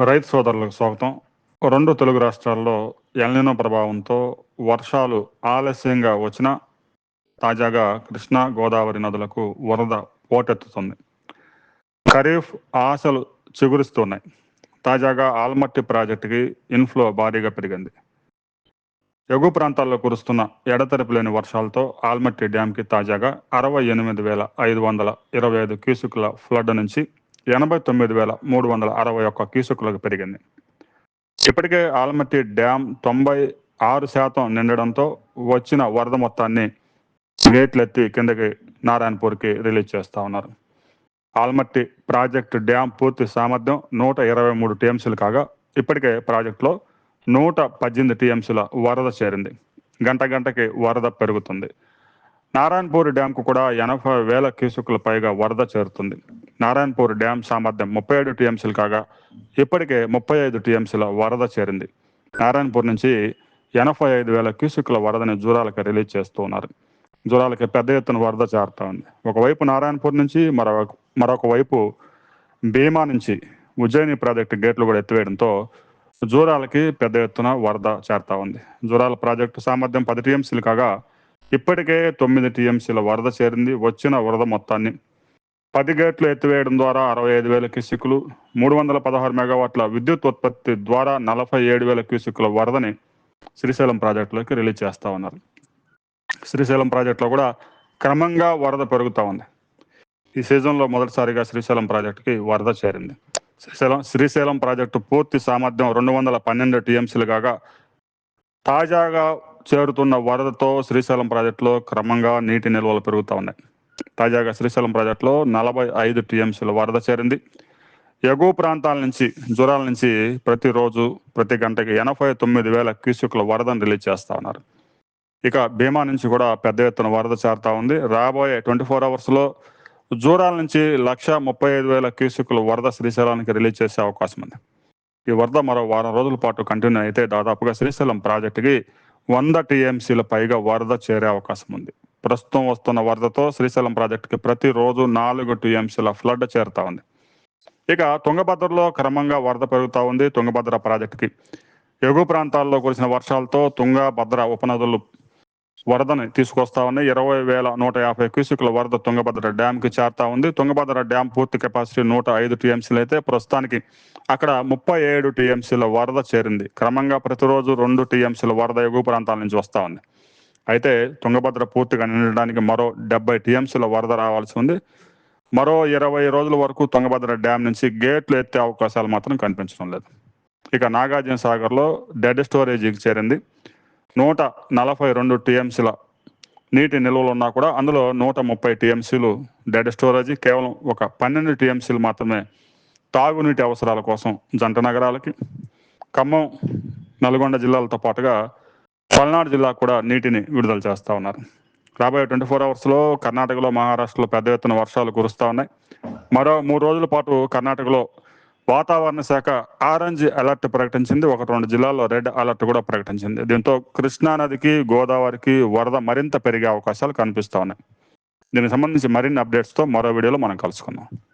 రైతు సోదరులకు స్వాగతం. 2 తెలుగు రాష్ట్రాల్లో ఎల్‌నినో ప్రభావంతో వర్షాలు ఆలస్యంగా వచ్చినా, తాజాగా కృష్ణా, గోదావరి నదులకు వరద పోటెత్తుతుంది. ఖరీఫ్ ఆశలు చిగురిస్తున్నాయి. తాజాగా ఆల్మట్టి ప్రాజెక్టుకి ఇన్‌ఫ్లో భారీగా పెరిగింది. ఎగువ ప్రాంతాల్లో కురుస్తున్న ఎడతెరిపి లేని వర్షాలతో ఆల్మట్టి డ్యాంకి తాజాగా 68,525 క్యూసెక్కుల ఫ్లడ్ నుంచి 89,361 క్యూసెక్కులకు పెరిగింది. ఇప్పటికే ఆల్మట్టి డ్యాం 96% నిండడంతో వచ్చిన వరద మొత్తాన్ని గేట్లెత్తి కిందకి నారాయణపూర్కి రిలీజ్ చేస్తా ఉన్నారు. ఆల్మట్టి ప్రాజెక్టు డ్యాం పూర్తి సామర్థ్యం 123 టీఎంసీలు కాగా, ఇప్పటికే ప్రాజెక్టులో 118 టీఎంసీల వరద చేరింది. గంటకి వరద పెరుగుతుంది. నారాయణపూర్ డ్యాంకు కూడా 80,000 క్యూసెక్కుల పైగా వరద చేరుతుంది. నారాయణపూర్ డ్యాం సామర్థ్యం 37 టీఎంసీలు కాగా, ఇప్పటికే 35 టీఎంసీల వరద చేరింది. నారాయణపూర్ నుంచి 85,000 క్యూసెక్కుల వరదని జూరాలకి రిలీజ్ చేస్తూ ఉన్నారు. జూరాలకి పెద్ద ఎత్తున వరద చేరుతా ఉంది. ఒకవైపు నారాయణపూర్ నుంచి మరొక వైపు భీమా నుంచి ఉజ్జయిని ప్రాజెక్టు గేట్లు కూడా ఎత్తివేయడంతో జూరాలకి పెద్ద ఎత్తున వరద చేరుతా ఉంది. జూరాల ప్రాజెక్టు సామర్థ్యం 10 టీఎంసీలు కాగా, ఇప్పటికే 9 టీఎంసీల వరద చేరింది. వచ్చిన వరద మొత్తాన్ని 10 గేట్లు ఎత్తివేయడం ద్వారా 65,000 క్యూసెక్కులు, 316 మెగావాట్ల విద్యుత్ ఉత్పత్తి ద్వారా 47,000 క్యూసెక్కుల వరదని శ్రీశైలం ప్రాజెక్టులోకి రిలీజ్ చేస్తా ఉన్నారు. శ్రీశైలం ప్రాజెక్టులో కూడా క్రమంగా వరద పెరుగుతూ ఉంది. ఈ సీజన్లో మొదటిసారిగా శ్రీశైలం ప్రాజెక్టుకి వరద చేరింది. శ్రీశైలం ప్రాజెక్టు పూర్తి సామర్థ్యం 212 టీఎంసీలు కాగా, తాజాగా చేరుతున్న వరదతో శ్రీశైలం ప్రాజెక్టులో క్రమంగా నీటి నిల్వలు పెరుగుతూ ఉన్నాయి. తాజాగా శ్రీశైలం ప్రాజెక్టులో 45 టీఎంసీల వరద చేరింది. ఎగువ ప్రాంతాల నుంచి జూరాల నుంచి ప్రతిరోజు ప్రతి గంటకి 89,000 క్యూసెక్కుల వరదను రిలీజ్ చేస్తా ఉన్నారు. ఇక భీమా నుంచి కూడా పెద్ద ఎత్తున వరద చేరుతా ఉంది. రాబోయే 24 అవర్స్లో జూరాల నుంచి 135,000 క్యూసెక్కుల వరద శ్రీశైలానికి రిలీజ్ చేసే అవకాశం ఉంది. ఈ వరద మరో వారం రోజుల పాటు కంటిన్యూ అయితే దాదాపుగా శ్రీశైలం ప్రాజెక్టుకి 100 టీఎంసీల పైగా వరద చేరే అవకాశం ఉంది. ప్రస్తుతం వస్తున్న వరదతో శ్రీశైలం ప్రాజెక్టుకి ప్రతిరోజు 4 టీఎంసీల ఫ్లడ్ చేరుతా ఉంది. ఇక తుంగభద్రలో క్రమంగా వరద పెరుగుతూ ఉంది. తుంగభద్ర ప్రాజెక్టుకి ఎగువ ప్రాంతాల్లో కురిసిన వర్షాలతో తుంగభద్ర ఉపనదులు వరదని తీసుకొస్తా ఉన్నాయి. 20,150 క్యూసెక్కుల వరద తుంగభద్ర డ్యాంకి చేరుతా ఉంది. తుంగభద్ర డ్యాం పూర్తి కెపాసిటీ 105 టీఎంసీలు అయితే ప్రస్తుతానికి అక్కడ 37 టీఎంసీల వరద చేరింది. క్రమంగా ప్రతిరోజు 2 టీఎంసీల వరద ఎగువ ప్రాంతాల నుంచి వస్తూ ఉంది. అయితే తుంగభద్ర పూర్తిగా నిండడానికి మరో 70 టీఎంసీల వరద రావాల్సి ఉంది. మరో 20 రోజుల వరకు తుంగభద్ర డ్యాం నుంచి గేట్లు ఎత్తే అవకాశాలు మాత్రం కనిపించడం లేదు. ఇక నాగార్జున సాగర్లో డెడ్ స్టోరేజీకి చేరింది. 142 టీఎంసీల నీటి నిల్వలు ఉన్నా కూడా అందులో 130 టీఎంసీలు డెడ్ స్టోరేజీ, కేవలం ఒక 12 టీఎంసీలు మాత్రమే తాగునీటి అవసరాల కోసం జంట నగరాలకి, ఖమ్మం, నల్గొండ జిల్లాలతో పాటుగా పల్నాడు జిల్లాకు కూడా నీటిని విడుదల చేస్తూ ఉన్నారు. రాబోయే 24 అవర్స్లో కర్ణాటకలో, మహారాష్ట్రలో పెద్ద ఎత్తున వర్షాలు కురుస్తూ ఉన్నాయి. మరో 3 రోజుల పాటు కర్ణాటకలో వాతావరణ శాఖ ఆరెంజ్ అలర్ట్ ప్రకటించింది. 1-2 జిల్లాల్లో రెడ్ అలర్ట్ కూడా ప్రకటించింది. దీంతో కృష్ణా నదికి, గోదావరికి వరద మరింత పెరిగే అవకాశాలు కనిపిస్తూ ఉన్నాయి. దీనికి సంబంధించి మరిన్ని అప్డేట్స్తో మరో వీడియోలో మనం కలుసుకుందాం.